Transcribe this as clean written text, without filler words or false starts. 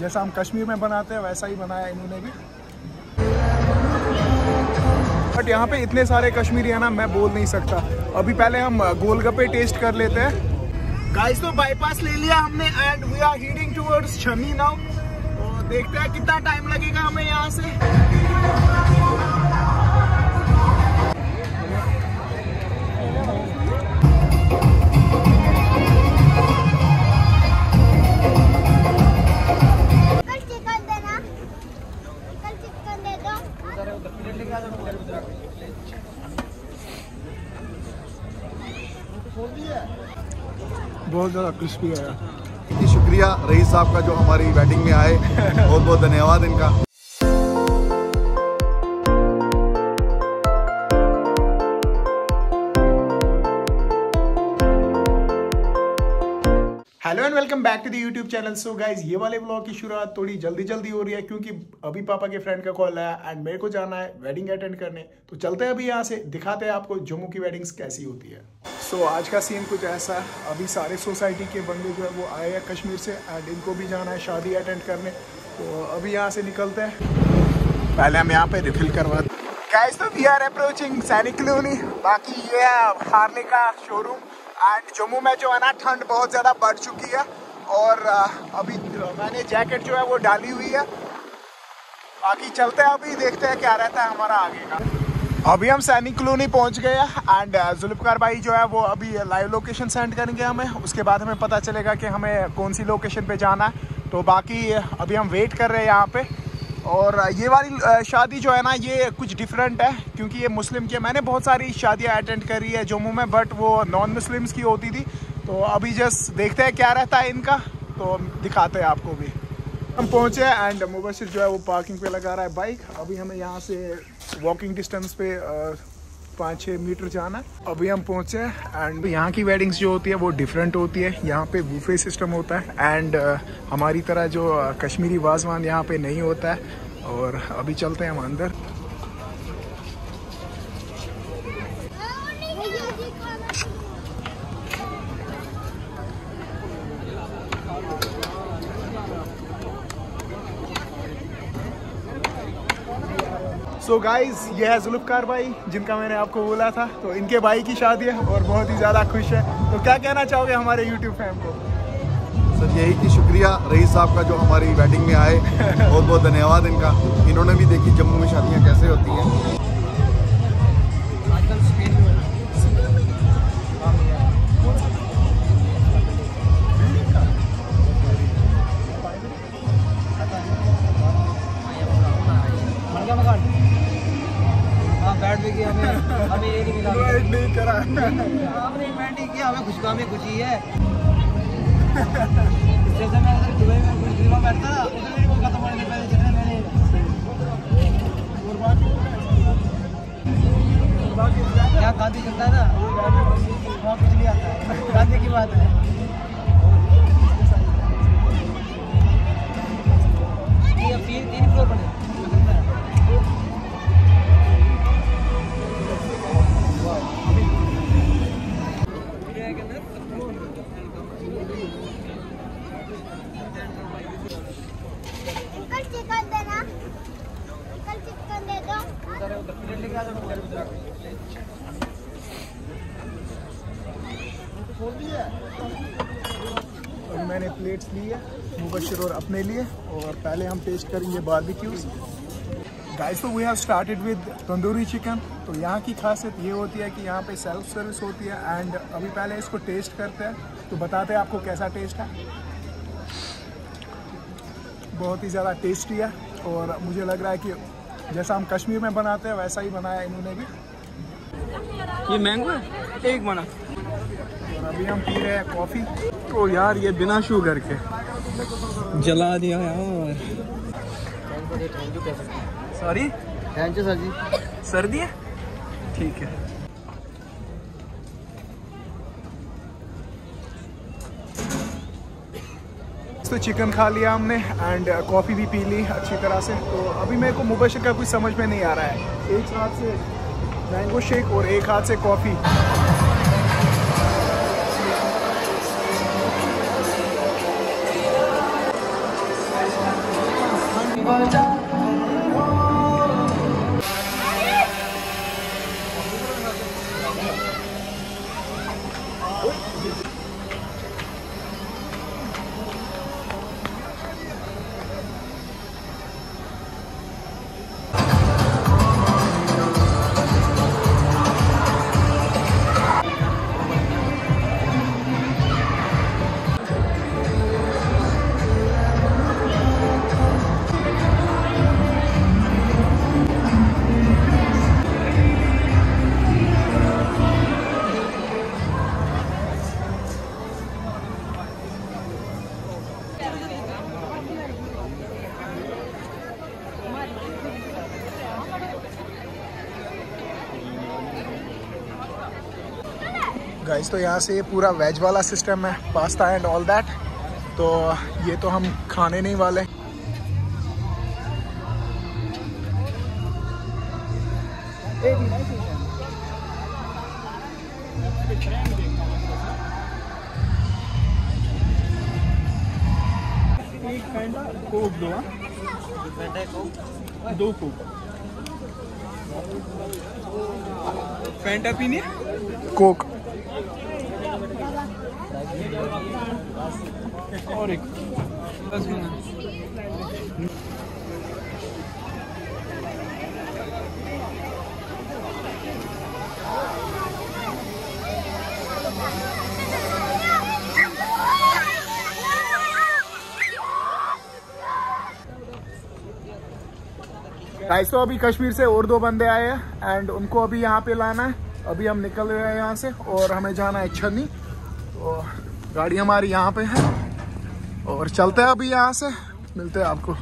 जैसा हम कश्मीर में बनाते हैं वैसा ही बनाया इन्होंने भी। बट यहाँ पे इतने सारे कश्मीरी है ना, मैं बोल नहीं सकता। अभी पहले हम गोलगप्पे टेस्ट कर लेते हैं। गाइस तो बाईपास ले लिया हमने and we are heading towards छमी नाउ। तो देखते हैं कितना टाइम लगेगा हमें यहाँ से। बहुत ज़्यादा क्रिस्पी है। शुक्रिया रईस साहब का जो हमारी वेडिंग में आए, बहुत बहुत धन्यवाद इनका। Hello and welcome back to the YouTube channel. So guys ये वाले ब्लॉग की शुरुआत थोड़ी जल्दी हो रही है क्योंकि अभी पापा के फ्रेंड का कॉल आया एंड मेरे को जाना है वेडिंग अटेंड करने। तो चलते हैं अभी यहाँ से, दिखाते हैं आपको जम्मू की वेडिंग्स कैसी होती है। सो आज का सीन कुछ ऐसा है। अभी सारे सोसाइटी के बंदे जो है वो आए हैं कश्मीर से एंड इनको भी जाना है शादी अटेंड करने। तो अभी यहाँ से निकलते हैं। पहले हम यहाँ पे रिफिल करवाते हैं। गाइस तो वी आर अप्रोचिंग सैनिक कॉलोनी। बाकी ये है हार्ले का शोरूम एंड जम्मू में जो है ना ठंड बहुत ज़्यादा बढ़ चुकी है और अभी मैंने जैकेट जो है वो डाली हुई है। बाकी चलते हैं, अभी देखते हैं क्या रहता है हमारा आगे का। अभी हम सैनिक कॉलोनी पहुंच गए हैं एंड जुल्फकार भाई जो है वो अभी लाइव लोकेशन सेंड करेंगे हमें। उसके बाद हमें पता चलेगा कि हमें कौन सी लोकेशन पे जाना है। तो बाकी अभी हम वेट कर रहे हैं यहाँ पे। और ये वाली शादी जो है ना ये कुछ डिफरेंट है क्योंकि ये मुस्लिम की है। मैंने बहुत सारी शादियाँ अटेंड करी है जम्मू में बट वो नॉन मुस्लिम्स की होती थी। तो अभी जस्ट देखते हैं क्या रहता है इनका, तो दिखाते हैं आपको भी। हम पहुँचे एंड मुबशिर जो है वो पार्किंग पे लगा रहा है बाइक। अभी हमें यहाँ से वॉकिंग डिस्टेंस पे 5-6 मीटर जाना है। अभी हम पहुँचे एंड यहाँ की वेडिंग्स जो होती है वो डिफरेंट होती है। यहाँ पे बुफे सिस्टम होता है एंड हमारी तरह जो कश्मीरी वाजवान यहाँ पे नहीं होता है। और अभी चलते हैं हम अंदर। सो गाइज ये है जुल्फकार भाई जिनका मैंने आपको बोला था। तो इनके भाई की शादी है और बहुत ही ज़्यादा खुश है। तो क्या कहना चाहोगे हमारे यूट्यूब फैम को? सर यही कि शुक्रिया रईस साहब का जो हमारी वेडिंग में आए, बहुत बहुत धन्यवाद इनका। इन्होंने भी देखी जम्मू में शादियाँ कैसे होती हैं। हमें ये नहीं मिला, नहीं करा आपने इन्वेंट ही किया, हमें खुशकामी खुशी है। जैसे मैं अगर दुबई में कुछ दिनों बैठता ना उधर मेरे को खत्म होने से पहले जितने मैंने क्या गांधी चलता है ना वहाँ कुछ नहीं आता है, गांधी की बात है। ये 3 फ्लोर बने और मैंने प्लेट्स ली है मुबशिर और अपने लिए। और पहले हम टेस्ट करेंगे बारबेक्यूज। गाइस तो we have started with tandoori chicken. तो यहाँ की खासियत ये होती है कि यहाँ पे सेल्फ सर्विस होती है एंड अभी पहले इसको टेस्ट करते हैं तो बताते हैं आपको कैसा टेस्ट है। बहुत ही ज़्यादा टेस्टी है और मुझे लग रहा है कि जैसा हम कश्मीर में बनाते हैं वैसा ही बनाया इन्होंने भी। ये मैंगो है एक बना। और अभी हम पी रहे हैं कॉफ़ी। तो यार ये बिना शुगर के जला दिया यार। सॉरी थैंक यू सर जी। सर्दी है ठीक है। तो चिकन खा लिया हमने एंड कॉफ़ी भी पी ली अच्छी तरह से। तो अभी मेरे को मुबशिर का कुछ समझ में नहीं आ रहा है। एक हाथ से मैंगो शेक और एक हाथ से कॉफ़ी। गाइस तो यहाँ से पूरा वेज वाला सिस्टम है, पास्ता एंड ऑल दैट। तो ये तो हम खाने नहीं वाले। एक फैंटा कोक दो, दो कोक। फैंटा पीनी है, कोक और एक बस। गाइस तो अभी कश्मीर से और 2 बंदे आए हैं एंड उनको अभी यहाँ पे लाना है। अभी हम निकल रहे हैं यहाँ से और हमें जाना है छन्नी। तो गाड़ी हमारी यहाँ पे है और चलते हैं अभी यहाँ से, मिलते हैं आपको।